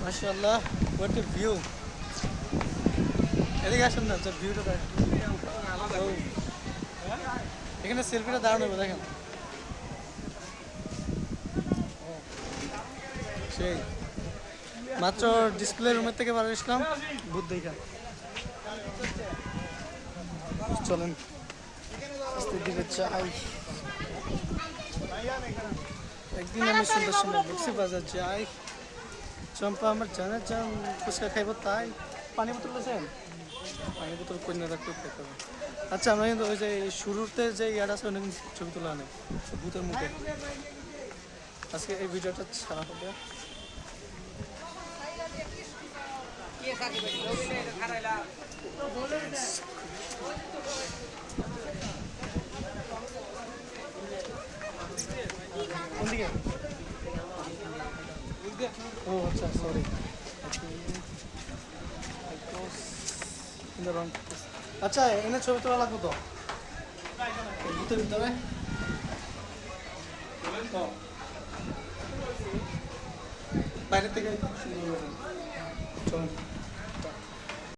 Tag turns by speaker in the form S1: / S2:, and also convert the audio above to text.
S1: মাশাআল্লাহ, what a view. এদিকে আসুন না, ভিউটা দেখেন। ও, এখানে সেলফিটা দারুণ হবে, দেখেন। সেই মাত্র ডিসপ্লে রুমের থেকে বার আসলাম, ভূত দেখা। চলেন আস্তে দিকে যাই। একদিন আমি সুন্দর সুন্দর বক্সি বাজার যাই। চম্পা আমার জানা চান ফুচকা খাইব, তাই পানি বোতল আছেন, পানি বোতল কন্যা রাখতে খেতে হবে। আচ্ছা, আমরা কিন্তু ওই যে শুরুতে যে ইয়াড আছে অনেক ছবি তোলা অনেক ভূতের মুখে। আজকে এই ভিডিওটা ছাড়া হবে। কোন দিকে? ও আচ্ছা, সরি। আচ্ছা, এনে ছবি তোলা লাগবো তো ভূতের ভিতরে। বাইরে থেকে চলুন।